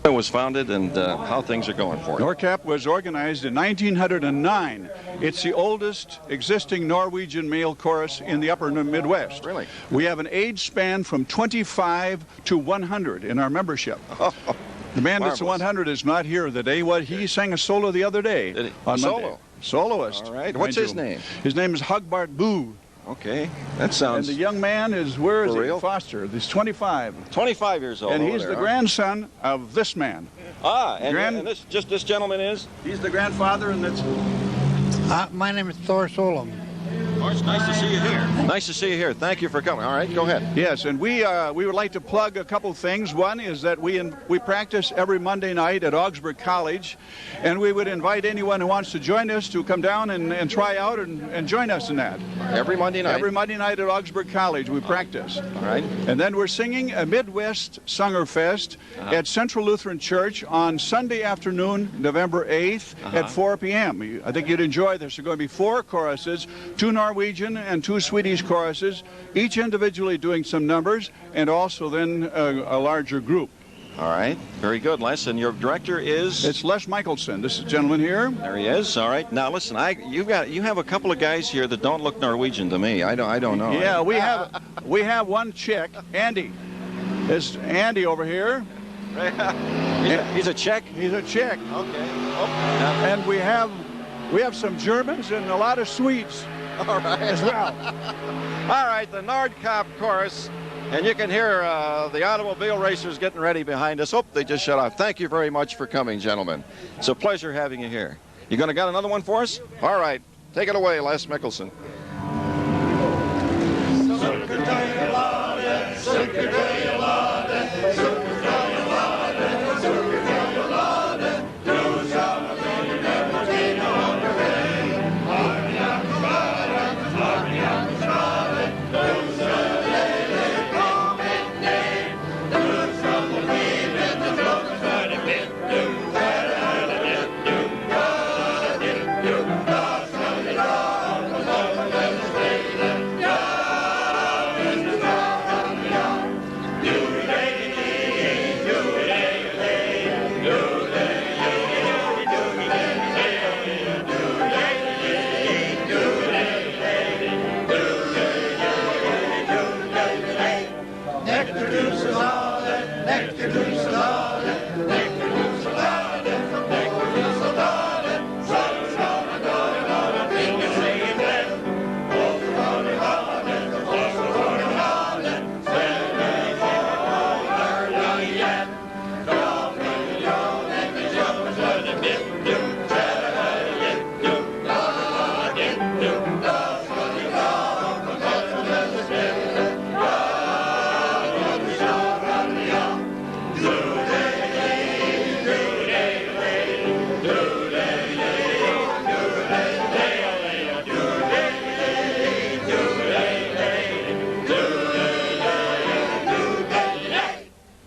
It was founded and how things are going for it. Norcap was organized in 1909. It's the oldest existing Norwegian male chorus in the upper Midwest. Really? We have an age span from 25 to 100 in our membership. The man that's 100 is not here today. He sang a solo the other day. Did he? On Solo? Monday. Soloist. All right. What's his name? His name is Hugbart Boo. Okay. That sounds... And the young man is, where is For he? real? Foster. He's 25. 25 years old. And he's over the there. grandson of this man. And this gentleman is? He's the grandfather, and that's... My name is Dorris. Oh, it's nice to see you here. Nice to see you here. Thank you for coming. All right, go ahead. Yes, and we would like to plug a couple things. One is that we practice every Monday night at Augsburg College, and we would invite anyone who wants to join us to come down and try out and join us in that. Every Monday night? Every Monday night at Augsburg College we practice. All right. And then we're singing a Midwest Sungerfest at Central Lutheran Church on Sunday afternoon, November 8th at 4 p.m. I think you'd enjoy this. There are going to be 4 choruses, 2 Norwegian and 2 Swedish choruses, each individually doing some numbers, and also then a larger group. All right, very good, Les. And your director is? It's Les Michelson. This is the gentleman here. There he is. All right. Now listen, you have a couple of guys here that don't look Norwegian to me. I don't know. Yeah, we have one chick, Andy. It's Andy over here. He's a Czech. He's a Czech. Okay. And we have some Germans and a lot of Swedes. All right. As well. All right, the Norcap chorus, and you can hear the automobile racers getting ready behind us. Oh, they just shut off. Thank you very much for coming, gentlemen. It's a pleasure having you here. You gonna got another one for us? All right, take it away, Les Michelson.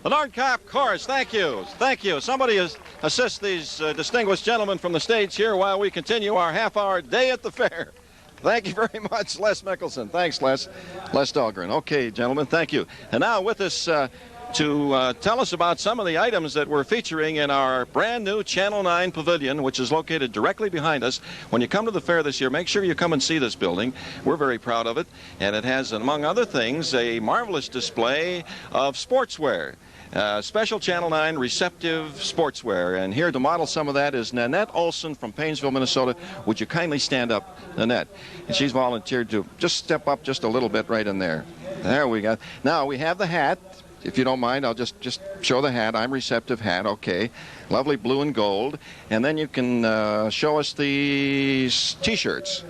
Norcap chorus, thank you. Thank you. Somebody assist these distinguished gentlemen from the stage here while we continue our half-hour day at the fair. Thank you very much, Les Michelson. Thanks, Les. Les Dahlgren. Okay, gentlemen, thank you. And now with us to tell us about some of the items that we're featuring in our brand new Channel 9 pavilion, which is located directly behind us. When you come to the fair this year, make sure you come and see this building. We're very proud of it. And it has, among other things, a marvelous display of sportswear. Special Channel 9 receptive sportswear. And here to model some of that is Nanette Olson from Painesville, Minnesota. Would you kindly stand up, Nanette? And she's volunteered to just step up just a little bit right in there. There we go. Now we have the hat. If you don't mind, I'll just show the hat. I'm receptive hat, okay. Lovely blue and gold. And then you can show us the T-shirts.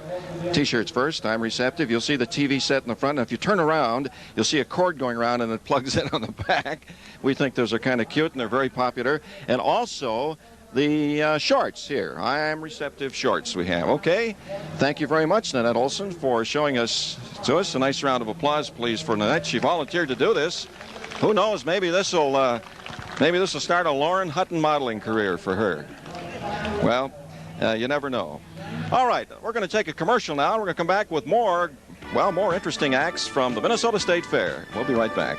T-shirts first. I'm receptive. You'll see the TV set in the front. And if you turn around, you'll see a cord going around and it plugs in on the back. We think those are kind of cute and they're very popular. And also the shorts here. I'm receptive shorts we have. Okay. Thank you very much, Nanette Olson, for showing us to us. A nice round of applause, please, for Nanette. She volunteered to do this. Who knows? Maybe this will start a Lauren Hutton modeling career for her. Well, you never know. All right, we're going to take a commercial now. We're going to come back with more interesting acts from the Minnesota State Fair. We'll be right back.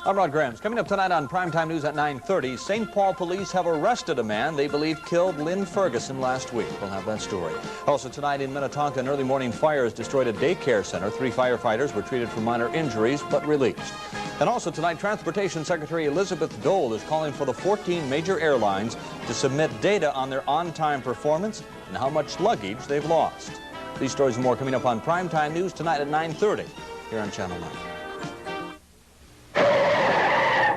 I'm Rod Grams. Coming up tonight on Primetime News at 9:30, St. Paul police have arrested a man they believe killed Lynn Ferguson last week. We'll have that story. Also tonight in Minnetonka, an early morning fire has destroyed a daycare center. 3 firefighters were treated for minor injuries but released. And also tonight, Transportation Secretary Elizabeth Dole is calling for the 14 major airlines to submit data on their on-time performance and how much luggage they've lost. These stories and more coming up on Primetime News tonight at 9:30 here on Channel 9.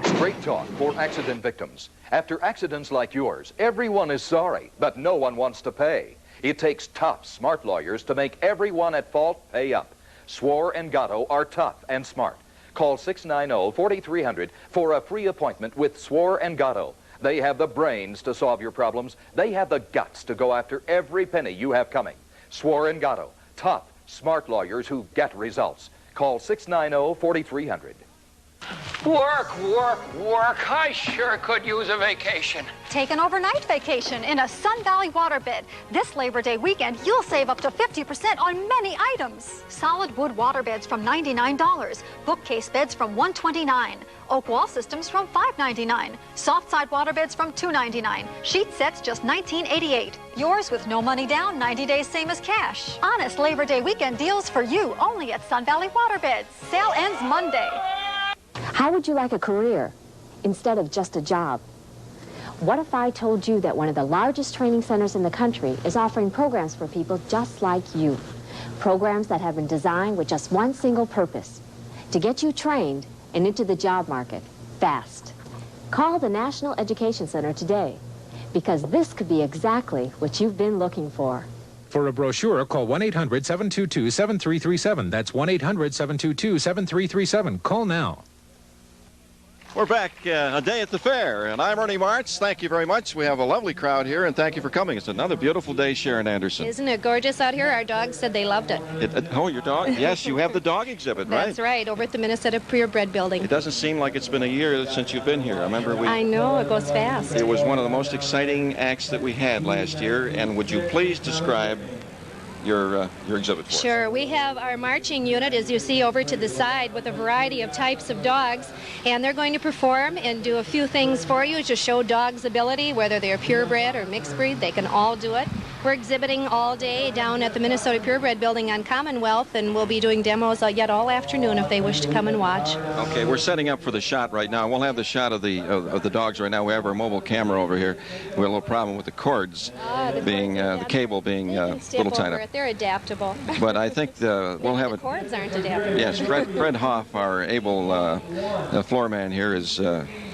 Straight talk for accident victims. After accidents like yours, everyone is sorry, but no one wants to pay. It takes tough, smart lawyers to make everyone at fault pay up. Swore and Gatto are tough and smart. Call 690-4300 for a free appointment with Swore and Gatto. They have the brains to solve your problems. They have the guts to go after every penny you have coming. Swore and Gatto. Tough, smart lawyers who get results. Call 690-4300. Work, work, work. I sure could use a vacation. Take an overnight vacation in a Sun Valley waterbed. This Labor Day weekend, you'll save up to 50% on many items. Solid wood waterbeds from $99. Bookcase beds from $129. Oak wall systems from $5.99. Soft side waterbeds from $2.99. Sheet sets just $19.88. Yours with no money down, 90 days same as cash. Honest Labor Day weekend deals for you only at Sun Valley Waterbeds. Sale ends Monday. How would you like a career instead of just a job? What if I told you that one of the largest training centers in the country is offering programs for people just like you? Programs that have been designed with just one single purpose, to get you trained and into the job market fast. Call the National Education Center today, because this could be exactly what you've been looking for. For a brochure, call 1-800-722-7337. That's 1-800-722-7337. Call now. We're back a day at the fair, and I'm Ernie Martz. Thank you very much. We have a lovely crowd here, and thank you for coming. It's another beautiful day, Sharon Anderson. Isn't it gorgeous out here? Our dogs said they loved it. Oh, your dog? Yes, you have the dog exhibit, right? That's right, over at the Minnesota Purebred Building. It doesn't seem like it's been a year since you've been here. I remember I know, it goes fast. It was one of the most exciting acts that we had last year, and would you please describe your exhibit for us? Sure. We have our marching unit, as you see, over to the side with a variety of types of dogs, and they're going to perform and do a few things for you to show dogs' ability, whether they're purebred or mixed breed. They can all do it. We're exhibiting all day down at the Minnesota Purebred Building on Commonwealth, and we'll be doing demos yet all afternoon if they wish to come and watch. Okay, we're setting up for the shot right now. We'll have the shot of the dogs right now. We have our mobile camera over here. We have a little problem with the cords the cable being a little tight up. They're adaptable. But I think we'll have the cords aren't adaptable. Yes, Fred Hoff, our able floor man here, is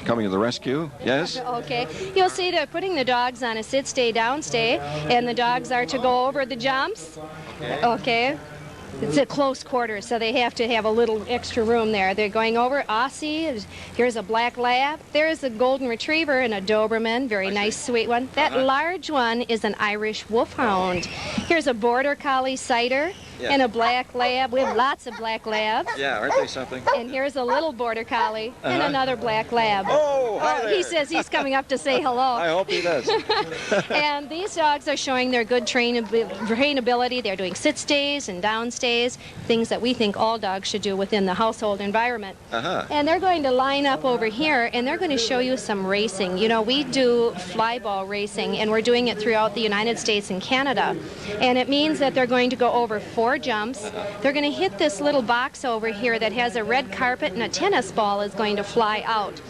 coming to the rescue. Yes? Okay. You'll see they're putting the dogs on a sit, stay, down, stay, and the dogs are to go over the jumps. Okay. It's a close quarter, so they have to have a little extra room there. They're going over Aussie. Here's a black lab. There's a golden retriever and a Doberman. Very nice, sweet one. That large one is an Irish wolfhound. Here's a border collie cider. Yeah. And a black lab. We have lots of black labs. Yeah, aren't they something? And here's a little border collie and another black lab. Oh, hi there. He says he's coming up to say hello. I hope he does. And these dogs are showing their good trainability. They're doing sit stays and down stays, things that we think all dogs should do within the household environment. And they're going to line up over here, and they're going to show you some racing. You know, we do flyball racing, and we're doing it throughout the United States and Canada. And it means that they're going to go over 4 jumps. They're going to hit this little box over here that has a red carpet, and a tennis ball is going to fly out.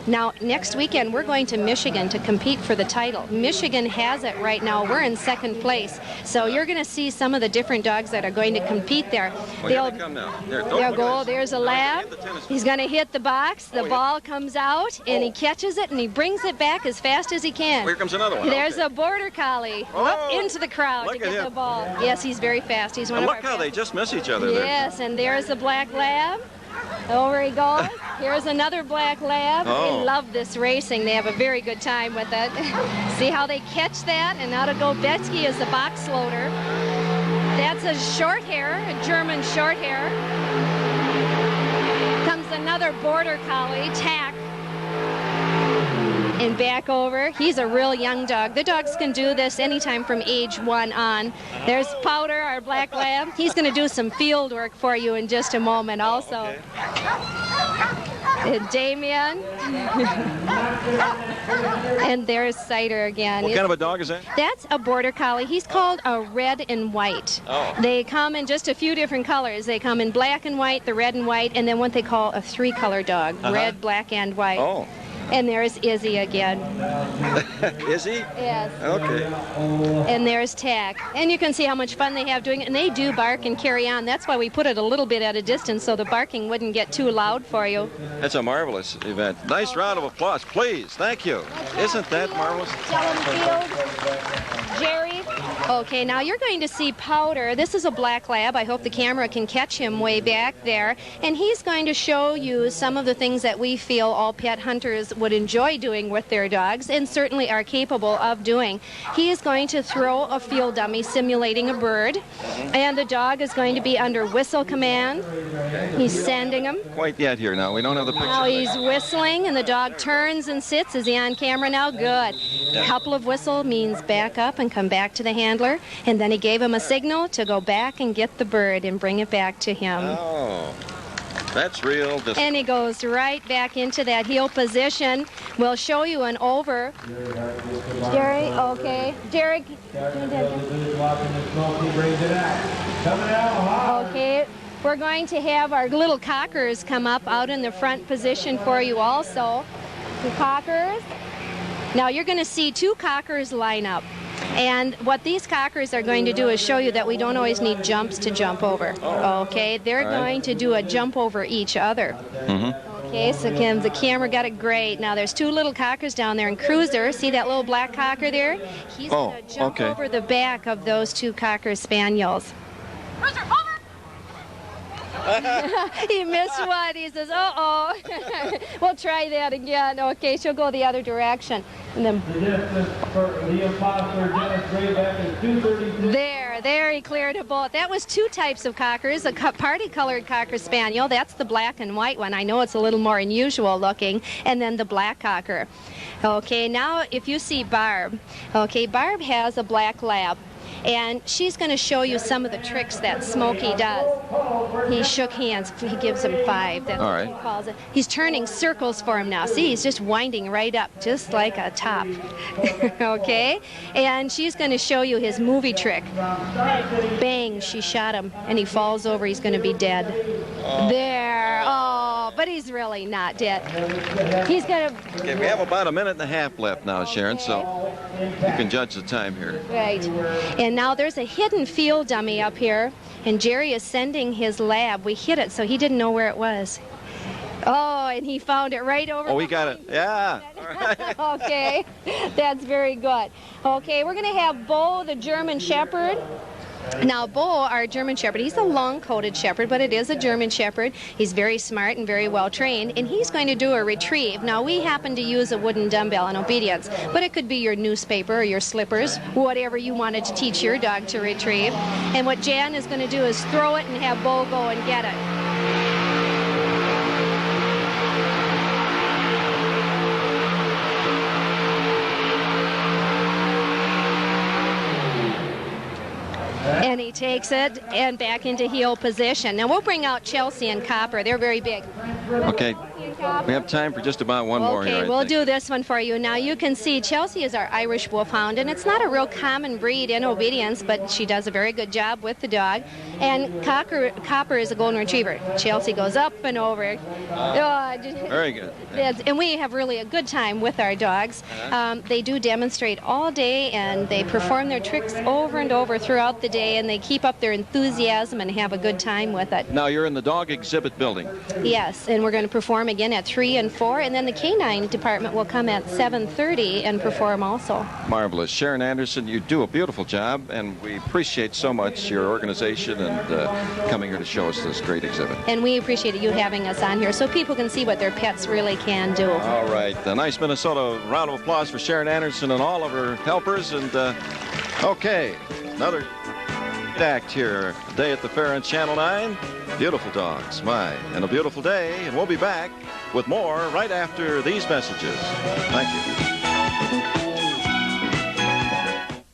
Now, next weekend, we're going to Michigan to compete for the title. Michigan has it right now. We're in 2nd place. So you're going to see some of the different dogs that are going to compete there. Here they come now. They'll go. There's a lab. He's going to hit the box. The ball comes out, and he catches it, and he brings it back as fast as he can. Here comes another one. There's a border collie up into the crowd to get the ball. Yes, he's very fast. He's one of our Look how they just miss each other there. Yes, and there's a black lab. Over he goes. Here's another black lab. They love this racing. They have a very good time with it. See how they catch that? And now to go Betsky is the box loader. That's a short hair, a German short hair. Comes another border collie, Tack. And back over. He's a real young dog. The dogs can do this anytime from age 1 on. There's Powder, our black lab. He's going to do some field work for you in just a moment also. And Damien. And there's Cider again. What kind of a dog is that? That's a border collie. He's called a red and white. Oh. They come in just a few different colors. They come in black and white, the red and white, and then what they call a three-color dog, red, black, and white. Oh. And there's Izzy again. Izzy? Yes. Okay. And there's Tack. And you can see how much fun they have doing it. And they do bark and carry on. That's why we put it a little bit at a distance so the barking wouldn't get too loud for you. That's a marvelous event. Nice round of applause, please. Thank you. Isn't that marvelous? Jerry. Okay, now you're going to see Powder. This is a black lab. I hope the camera can catch him way back there. And he's going to show you some of the things that we feel all pet hunters would enjoy doing with their dogs and certainly are capable of doing. He is going to throw a field dummy simulating a bird, and the dog is going to be under whistle command. He's sending him. Quite yet here now. We don't have the picture. Now he's whistling, and the dog turns and sits. Is he on camera now? Good. A couple of whistle means back up and come back to the handler, and then he gave him a signal to go back and get the bird and bring it back to him. Oh. That's real. And he goes right back into that heel position. We'll show you an over. Jerry, okay. Derek. Okay. We're going to have our little cockers come up out in the front position for you also. The cockers. Now you're going to see two cockers line up. And what these cockers are going to do is show you that we don't always need jumps to jump over. Okay, they're going to do a jump over each other. Okay, so Kim, the camera got it great. Now there's two little cockers down there, and Cruiser, see that little black cocker there? He's going to jump over the back of those two cocker spaniels. Cruiser, over! He missed one. He says, uh-oh. We'll try that again. Okay, she'll go the other direction. And then there he cleared a bullet. That was two types of cockers, a party-colored cocker spaniel. That's the black and white one. I know it's a little more unusual looking. And then the black cocker. Okay, now if you see Barb. Okay, Barb has a black lab. And she's going to show you some of the tricks that Smokey does. He shook hands. He gives him 5. That's what he calls it. He's turning circles for him now. See, he's just winding right up, just like a top. Okay? And she's going to show you his movie trick. Bang, she shot him, and he falls over. He's going to be dead. There. Oh, but he's really not dead. He's going to... Okay, we have about a minute and a half left now, Sharon, so you can judge the time here. Right. And now there's a hidden field dummy up here, and Jerry is sending his lab. We hid it, so he didn't know where it was. Oh, and he found it right over. Oh, we got it. Yeah. Okay, that's very good. Okay, we're going to have Bo, the German Shepherd. Now, Bo, our German Shepherd, he's a long-coated Shepherd, but it is a German Shepherd. He's very smart and very well-trained, and he's going to do a retrieve. Now, we happen to use a wooden dumbbell in obedience, but it could be your newspaper or your slippers, whatever you wanted to teach your dog to retrieve. And what Jan is going to do is throw it and have Bo go and get it. And he takes it and back into heel position. Now we'll bring out Chelsea and Copper. They're very big. Okay. We have time for just about one more here. Okay, we'll do this one for you. Now you can see Chelsea is our Irish Wolfhound, and it's not a real common breed in obedience, but she does a very good job with the dog. And Copper is a Golden Retriever. Chelsea goes up and over. Very good. And we have really a good time with our dogs. They do demonstrate all day, and they perform their tricks over and over throughout the day, and they keep up their enthusiasm and have a good time with it. Now you're in the dog exhibit building. Yes, and we're going to perform again at 3 and 4, and then the canine department will come at 7:30 and perform also. Marvelous. Sharon Anderson, you do a beautiful job, and we appreciate so much your organization and coming here to show us this great exhibit. And we appreciate you having us on here so people can see what their pets really can do. All right. A nice Minnesota round of applause for Sharon Anderson and all of her helpers. And okay, another act here today at the fair on Channel 9. Beautiful dogs, my, and a beautiful day. And we'll be back with more right after these messages. Thank you.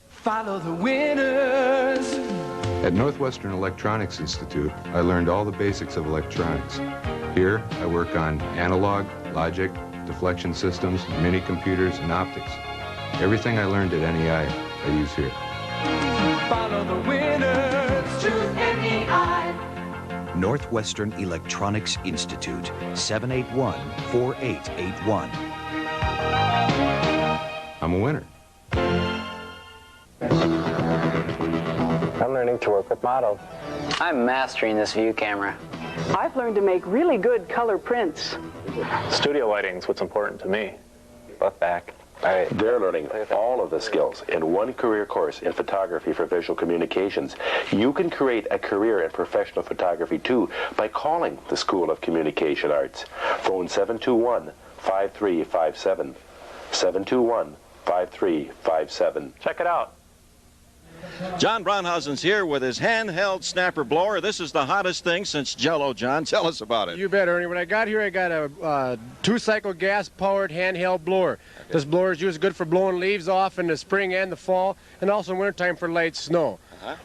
Follow the winners. At Northwestern Electronics Institute, I learned all the basics of electronics. Here, I work on analog, logic, deflection systems, mini computers, and optics. Everything I learned at NEI, I use here. Follow the winners to NEI. Northwestern Electronics Institute, 781-4881. I'm a winner. I'm learning to work with models. I'm mastering this view camera. I've learned to make really good color prints. Studio lighting's what's important to me. Both back. They're learning all of the skills in one career course in photography for visual communications. You can create a career in professional photography too by calling the School of Communication Arts. Phone 721-5357. 721-5357. Check it out. John Braunhausen's here with his handheld snapper blower. This is the hottest thing since Jell-O, John. Tell us about it. You bet, Ernie. When I got here, I got a two-cycle gas-powered handheld blower. Okay. This blower is used good for blowing leaves off in the spring and the fall, and also in wintertime for light snow.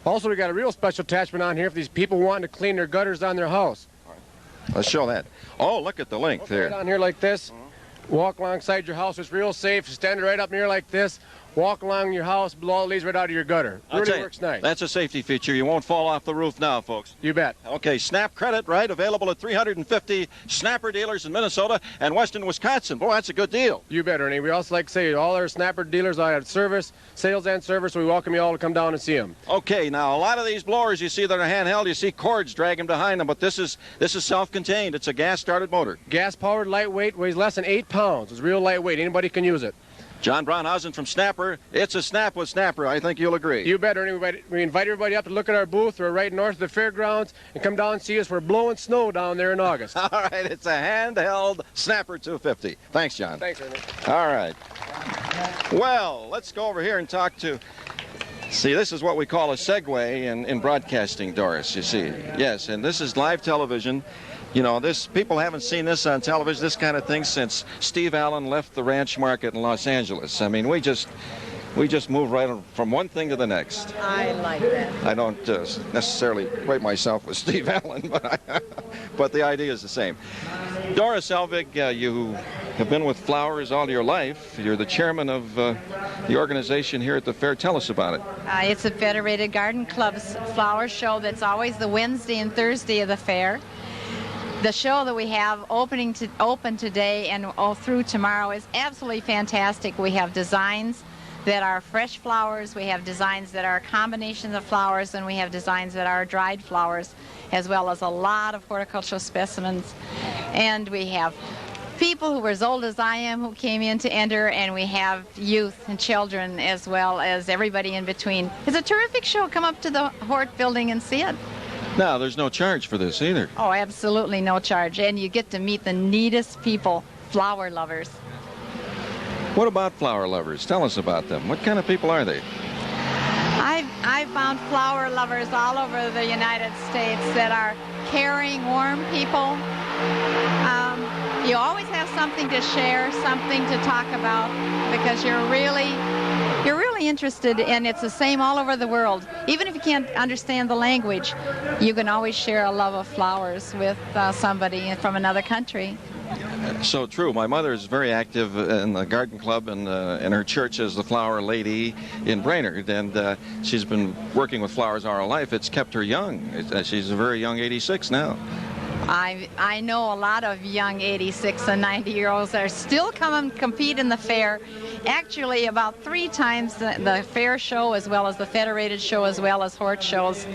Also, we got a real special attachment on here for these people wanting to clean their gutters on their house. All right. Let's show that. Oh, look at the length there. Down here like this. Walk alongside your house. It's real safe. Stand right up near like this. Walk along your house, blow all the leaves right out of your gutter. Really works nice. That's a safety feature. You won't fall off the roof now, folks. You bet. Okay, Snap Credit, right? Available at 350 Snapper dealers in Minnesota and western Wisconsin. Boy, that's a good deal. You bet, Ernie. We also like to say all our Snapper dealers are at service, sales and service, so we welcome you all to come down and see them. Okay, now a lot of these blowers you see that are handheld, you see cords dragging behind them, but this is self-contained. It's a gas-started motor. Gas-powered, lightweight, weighs less than 8 pounds. It's real lightweight. Anybody can use it. John Braunhausen from Snapper. It's a snap with Snapper. I think you'll agree. You bet, Ernie. We invite everybody up to look at our booth. We're right north of the fairgrounds, and come down and see us. We're blowing snow down there in August. All right, it's a handheld Snapper 250. Thanks, John. Thanks, Ernie. All right. Well, let's go over here and talk to... See, this is what we call a segue in broadcasting, Doris, you see. Yes, and this is live television. You know, people haven't seen this on television, this kind of thing, since Steve Allen left the ranch market in Los Angeles. I mean, we just move right from one thing to the next. I like that. I don't necessarily equate myself with Steve Allen, but the idea is the same. Dorris Elvig, you have been with flowers all your life. You're the chairman of the organization here at the fair. Tell us about it. It's a Federated Garden Club's flower show that's always the Wednesday and Thursday of the fair. The show that we have open today and all through tomorrow is absolutely fantastic. We have designs that are fresh flowers, we have designs that are combinations of flowers, and we have designs that are dried flowers, as well as a lot of horticultural specimens. And we have people who were as old as I am who came in to enter, and we have youth and children as well as everybody in between. It's a terrific show. Come up to the Hort building and see it. Now, there's no charge for this either. Oh, absolutely no charge. And you get to meet the neatest people, flower lovers. What about flower lovers? Tell us about them. What kind of people are they? I've found flower lovers all over the United States that are caring, warm people. You always have something to share, something to talk about, because you're really interested, and it's the same all over the world. Even if you can't understand the language, you can always share a love of flowers with somebody from another country. So true. My mother is very active in the garden club and in her church as the flower lady in Brainerd, and she's been working with flowers all her life. It's kept her young. She's a very young 86 now. I know a lot of young 86 and 90-year-olds that are still come and compete in the fair. Actually, about 3 times the fair show, as well as the Federated show, as well as Hort shows.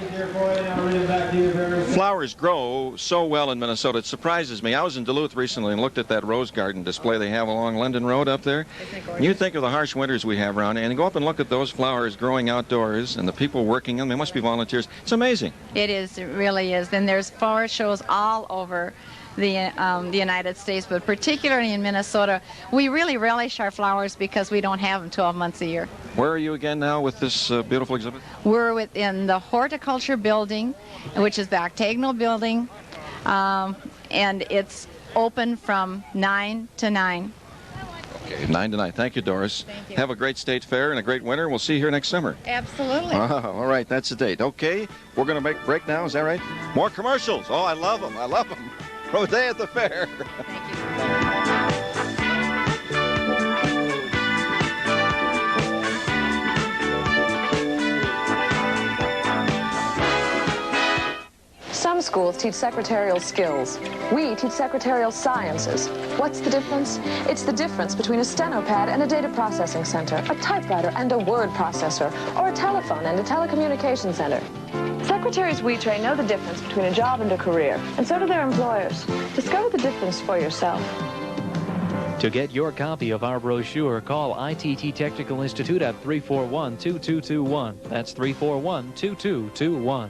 Flowers grow so well in Minnesota. It surprises me. I was in Duluth recently and looked at that rose garden display they have along Linden Road up there. You think of the harsh winters we have around, and you go up and look at those flowers growing outdoors and the people working them. They must be volunteers. It's amazing. It is. It really is. And there's flower shows all over the United States, but particularly in Minnesota. We really relish our flowers because we don't have them 12 months a year. Where are you again now with this beautiful exhibit? We're within the Horticulture building, which is the octagonal building, and it's open from 9 to 9. Okay, 9 to 9. Thank you, Doris. Thank you. Have a great state fair and a great winter. We'll see you here next summer. Absolutely. All right, that's the date. Okay, we're going to make a break now. Is that right? More commercials. Oh, I love them. I love them. From a day at the fair. Thank you. Some schools teach secretarial skills. We teach secretarial sciences. What's the difference? It's the difference between a stenopad and a data processing center, a typewriter and a word processor, or a telephone and a telecommunication center. Secretaries we train know the difference between a job and a career, and so do their employers. Discover the difference for yourself. To get your copy of our brochure, call ITT Technical Institute at 341-2221. That's 341-2221.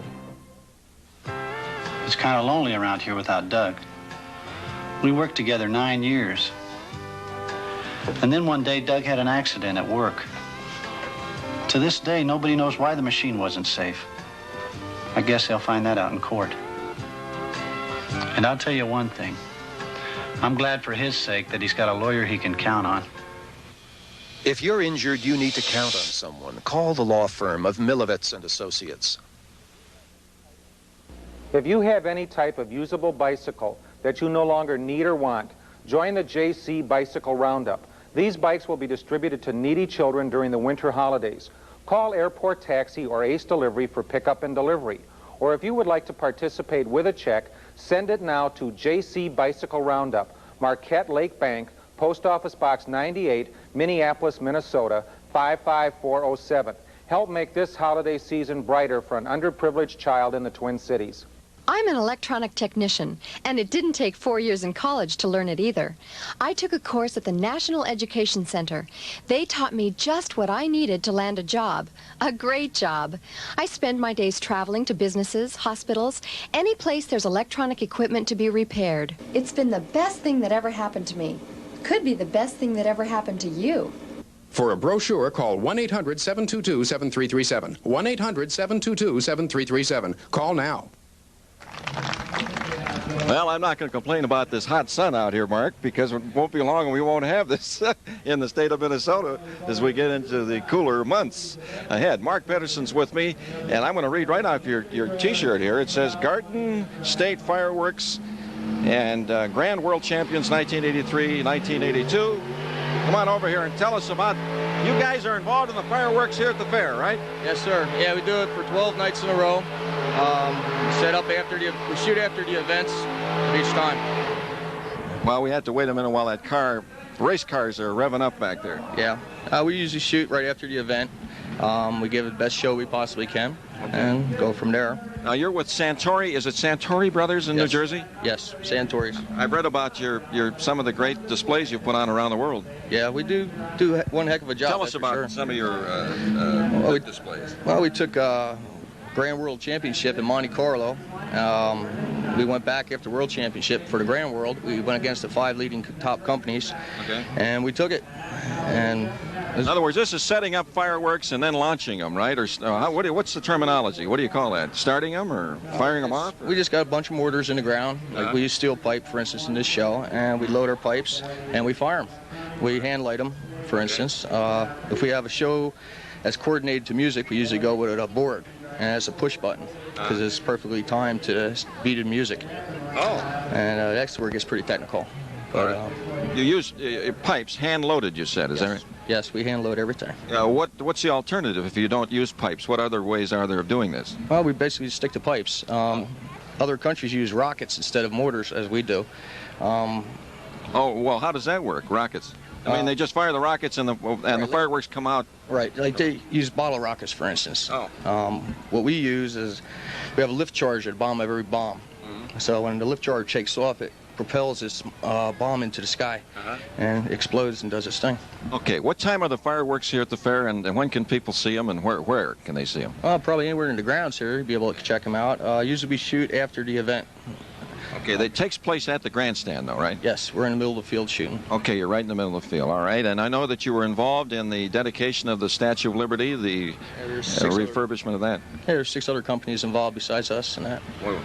It's kind of lonely around here without Doug. We worked together 9 years. And then one day, Doug had an accident at work. To this day, nobody knows why the machine wasn't safe. I guess they'll find that out in court. And I'll tell you one thing. I'm glad for his sake that he's got a lawyer he can count on. If you're injured, you need to count on someone. Call the law firm of Milovets and Associates. If you have any type of usable bicycle that you no longer need or want, join the JC Bicycle Roundup. These bikes will be distributed to needy children during the winter holidays. Call Airport Taxi or Ace Delivery for pickup and delivery. Or if you would like to participate with a check, send it now to JC Bicycle Roundup, Marquette Lake Bank, Post Office Box 98, Minneapolis, Minnesota, 55407. Help make this holiday season brighter for an underprivileged child in the Twin Cities. I'm an electronic technician, and it didn't take 4 years in college to learn it either. I took a course at the National Education Center. They taught me just what I needed to land a job, a great job. I spend my days traveling to businesses, hospitals, any place there's electronic equipment to be repaired. It's been the best thing that ever happened to me. Could be the best thing that ever happened to you. For a brochure, call 1-800-722-7337. 1-800-722-7337. Call now. Well, I'm not going to complain about this hot sun out here, Mark, because it won't be long and we won't have this in the state of Minnesota as we get into the cooler months ahead. Mark Pedersen's with me, and I'm going to read right off your T-shirt here. It says Garden State Fireworks and Grand World Champions 1983, 1982. Come on over here and tell us about, you guys are involved in the fireworks here at the fair, right? Yes, sir. Yeah, we do it for 12 nights in a row. We shoot after the events each time. Well, we had to wait a minute while that race cars are revving up back there. Yeah, we usually shoot right after the event. We give it the best show we possibly can and go from there. Now, you're with Santori. Is it Santori Brothers in New Jersey? Yes, Santori's. I've read about some of the great displays you've put on around the world. Yeah, we do one heck of a job. Tell us about some of your displays. Well, we took Grand World Championship in Monte Carlo. We went back after World Championship for the Grand World. We went against the 5 leading top companies, and we took it. And in other words, this is setting up fireworks and then launching them, right? Or what's the terminology? What do you call that? Starting them or firing them off? We just got a bunch of mortars in the ground. Like we use steel pipe, for instance, in this show, and we load our pipes and we fire them. We hand light them, for instance. If we have a show that's coordinated to music, we usually go with a board. And it's a push button because it's perfectly timed to beat the music. Oh. And that's where it gets pretty technical. But, you use pipes, hand-loaded, you said, is that right? Yes, we hand-load everything. What's the alternative if you don't use pipes? What other ways are there of doing this? Well, we basically stick to pipes. Other countries use rockets instead of mortars, as we do. Well, how does that work, rockets? I mean, they just fire the rockets and the fireworks come out. Right, like they use bottle rockets, for instance. What we use is we have a lift charge at the bottom of every bomb. So when the lift charge takes off, it propels this bomb into the sky and explodes and does its thing. Okay, what time are the fireworks here at the fair, and when can people see them, and where can they see them? Probably anywhere in the grounds here, you'll be able to check them out. Usually we shoot after the event. Okay, that takes place at the grandstand, though, right? Yes, we're in the middle of the field shooting. Okay, you're right in the middle of the field, all right. And I know that you were involved in the dedication of the Statue of Liberty, the refurbishment of that. Yeah, there's 6 other companies involved besides us and that.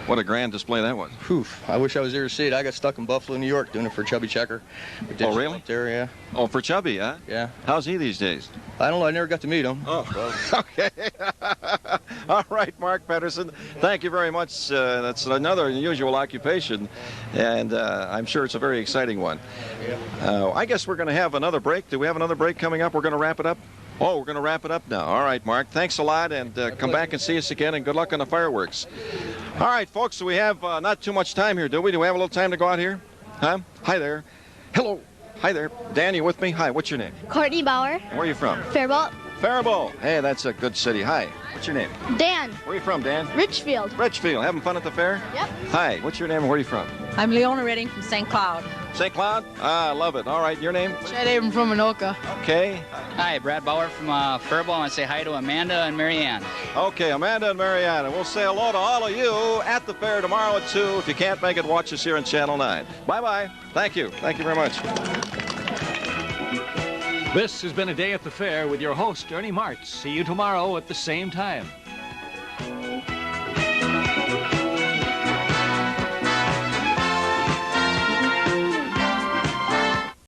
What a grand display that was. Whew, I wish I was there to see it. I got stuck in Buffalo, New York doing it for Chubby Checker. Oh, really? There, yeah. Oh, for Chubby, huh? Yeah. How's he these days? I don't know. I never got to meet him. Oh, okay. All right, Mark Pedersen, thank you very much. That's another unusual occupation, and I'm sure it's a very exciting one. I guess we're going to have another break. Do we have another break coming up? We're going to wrap it up? Oh, we're going to wrap it up now. All right, Mark. Thanks a lot, and come back and see us again, and good luck on the fireworks. All right, folks, so we have not too much time here, do we? Do we have a little time to go out here? Huh? Hi there. Hello. Hi there. Dan, you with me? Hi, what's your name? Courtney Bauer. Where are you from? Faribault. Faribault. Hey, that's a good city. Hi. What's your name? Dan. Where are you from, Dan? Richfield. Richfield. Having fun at the fair? Yep. Hi. What's your name and where are you from? I'm Leona Redding from St. Cloud. St. Cloud? Ah, I love it. All right, your name? Chad Abram from Anoka. Okay. Hi, Brad Bauer from Faribault. I want to say hi to Amanda and Marianne. Okay, Amanda and Marianne. And we'll say hello to all of you at the fair tomorrow at 2. If you can't make it, watch us here on Channel 9. Bye-bye. Thank you. Thank you very much. This has been A Day at the Fair with your host, Ernie Martz. See you tomorrow at the same time.